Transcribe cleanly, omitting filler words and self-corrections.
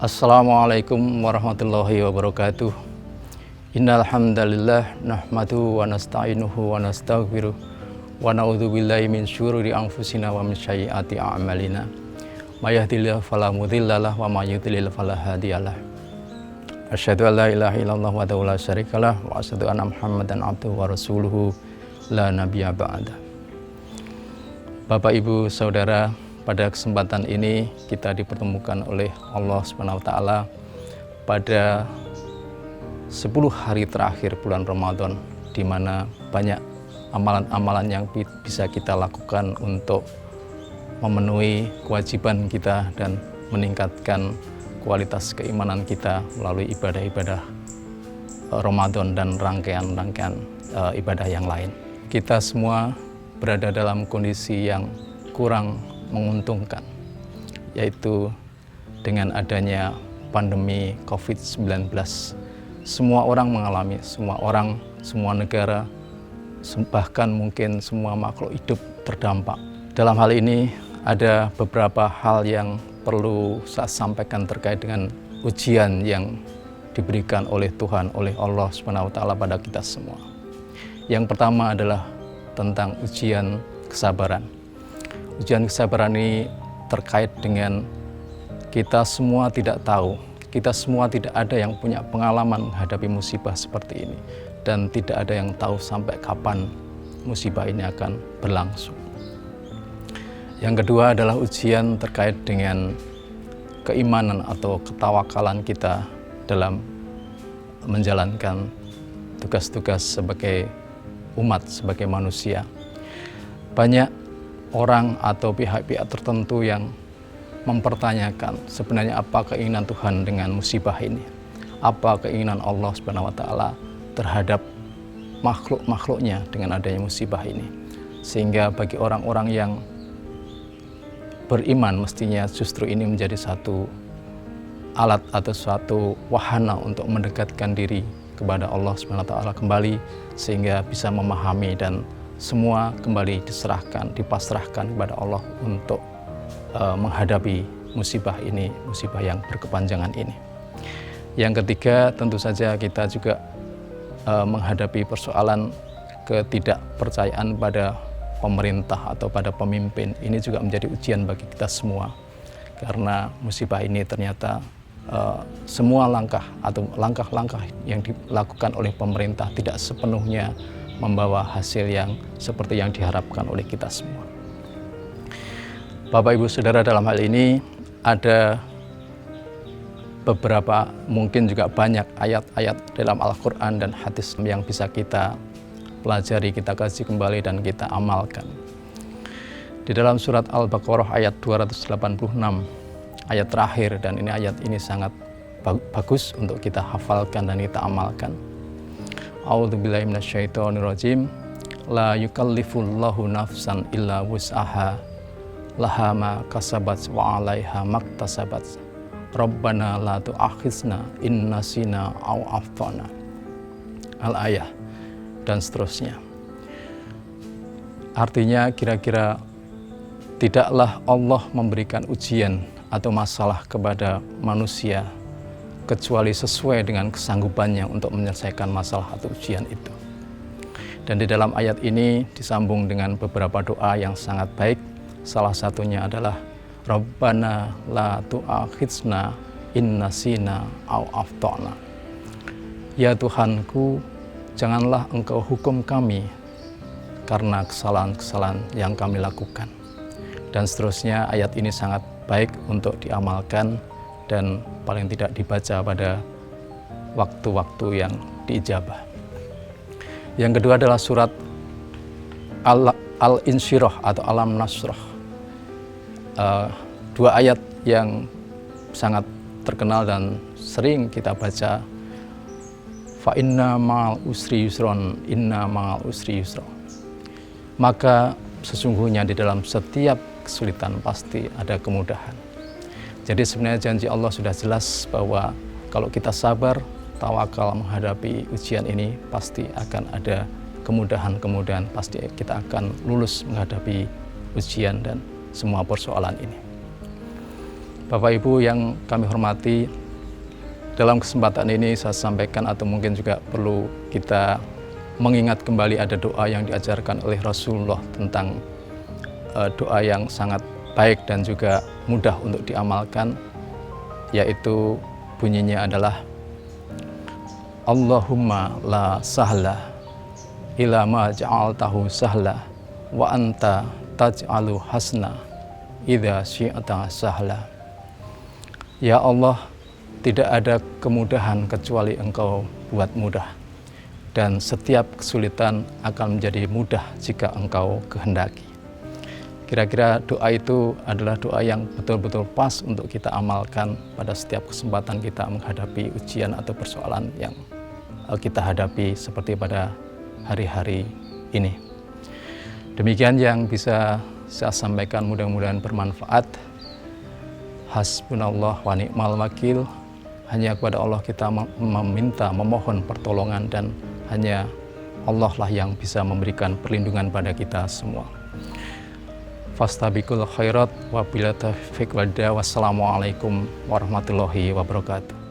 Assalamualaikum warahmatullahi wabarakatuh. Innal hamdalillah nahmaduhu wa nasta'inuhu wa nastaghfiruh wa na'udzubillahi min syururi anfusina wa min sayyiati a'malina. May yahdihillahu fala mudhillalah wa may yudlil fala hadiyalah. Asyhadu an la ilaha illallah wahdahu la syarikalah wa asyhadu anna Muhammadan abduhu wa rasuluhu la nabiyya ba'da. Bapak Ibu Saudara, pada kesempatan ini kita dipertemukan oleh Allah SWT pada 10 hari terakhir bulan Ramadan, di mana banyak amalan-amalan yang bisa kita lakukan untuk memenuhi kewajiban kita dan meningkatkan kualitas keimanan kita melalui ibadah-ibadah Ramadan dan rangkaian-rangkaian ibadah yang lain. Kita semua berada dalam kondisi yang kurang menguntungkan, yaitu dengan adanya pandemi COVID-19. Semua orang mengalami, semua orang, semua negara, bahkan mungkin semua makhluk hidup terdampak. Dalam hal ini ada beberapa hal yang perlu saya sampaikan terkait dengan ujian yang diberikan oleh Tuhan, oleh Allah SWT pada kita semua. Yang pertama adalah tentang ujian kesabaran. Ujian kesabaran ini terkait dengan kita semua tidak tahu, kita semua tidak ada yang punya pengalaman menghadapi musibah seperti ini, dan tidak ada yang tahu sampai kapan musibah ini akan berlangsung. Yang kedua adalah ujian terkait dengan keimanan atau ketawakalan kita dalam menjalankan tugas-tugas sebagai umat, sebagai manusia. Banyak orang atau pihak-pihak tertentu yang mempertanyakan sebenarnya apa keinginan Tuhan dengan musibah ini, apa keinginan Allah SWT terhadap makhluk-makhluknya dengan adanya musibah ini. Sehingga bagi orang-orang yang beriman mestinya justru ini menjadi satu alat atau suatu wahana untuk mendekatkan diri kepada Allah SWT kembali, sehingga bisa memahami dan semua kembali dipasrahkan kepada Allah untuk menghadapi musibah ini, musibah yang berkepanjangan ini. Yang ketiga, tentu saja kita juga menghadapi persoalan ketidakpercayaan pada pemerintah atau pada pemimpin. Ini juga menjadi ujian bagi kita semua, karena musibah ini ternyata semua langkah atau langkah-langkah yang dilakukan oleh pemerintah tidak sepenuhnya membawa hasil yang seperti yang diharapkan oleh kita semua. Bapak Ibu Saudara, dalam hal ini ada beberapa, mungkin juga banyak ayat-ayat dalam Al-Quran dan hadis yang bisa kita pelajari, kita kaji kembali dan kita amalkan. Di dalam surat Al-Baqarah ayat 286, ayat terakhir, dan ayat ini sangat bagus untuk kita hafalkan dan kita amalkan. A'udzubillahi minasyaitonirrajim. La yukallifullahu nafsan illa wus'aha laha ma kasabat wa 'alaiha maktasabat. Rabbana la tu'akhizna in nasina aw akhtana. Al-ayah dan seterusnya. Artinya kira-kira tidaklah Allah memberikan ujian atau masalah kepada manusia kecuali sesuai dengan kesanggupannya untuk menyelesaikan masalah atau ujian itu. Dan di dalam ayat ini disambung dengan beberapa doa yang sangat baik. Salah satunya adalah Rabbana la tu'akhizna in nasina aw akhtana. Ya Tuhanku, janganlah Engkau hukum kami karena kesalahan-kesalahan yang kami lakukan. Dan seterusnya, ayat ini sangat baik untuk diamalkan dan paling tidak dibaca pada waktu-waktu yang diijabah. Yang kedua adalah surat Al-Insyirah atau Alam Nasrah. Dua ayat yang sangat terkenal dan sering kita baca. Fa inna ma'al usri yusron, inna ma'al usri yusron. Maka sesungguhnya di dalam setiap kesulitan pasti ada kemudahan. Jadi sebenarnya janji Allah sudah jelas bahwa kalau kita sabar, tawakal menghadapi ujian ini, pasti akan ada kemudahan-kemudahan, pasti kita akan lulus menghadapi ujian dan semua persoalan ini. Bapak Ibu yang kami hormati, dalam kesempatan ini saya sampaikan atau mungkin juga perlu kita mengingat kembali ada doa yang diajarkan oleh Rasulullah tentang doa yang sangat baik dan juga mudah untuk diamalkan, yaitu bunyinya adalah Allahumma la sahla ila ma ja'altahu sahla wa anta taj'alu hasna idza syi'ta sahla. Ya Allah, tidak ada kemudahan kecuali Engkau buat mudah, dan setiap kesulitan akan menjadi mudah jika Engkau kehendaki. Kira-kira doa itu adalah doa yang betul-betul pas untuk kita amalkan pada setiap kesempatan kita menghadapi ujian atau persoalan yang kita hadapi seperti pada hari-hari ini. Demikian yang bisa saya sampaikan, mudah-mudahan bermanfaat. Hasbunallah wa ni'mal wakil. Hanya kepada Allah kita meminta, memohon pertolongan, dan hanya Allah lah yang bisa memberikan perlindungan pada kita semua. Fastabiqul khairat wa bila taufiq wal hidayah. Wassalamualaikum warahmatullahi wabarakatuh.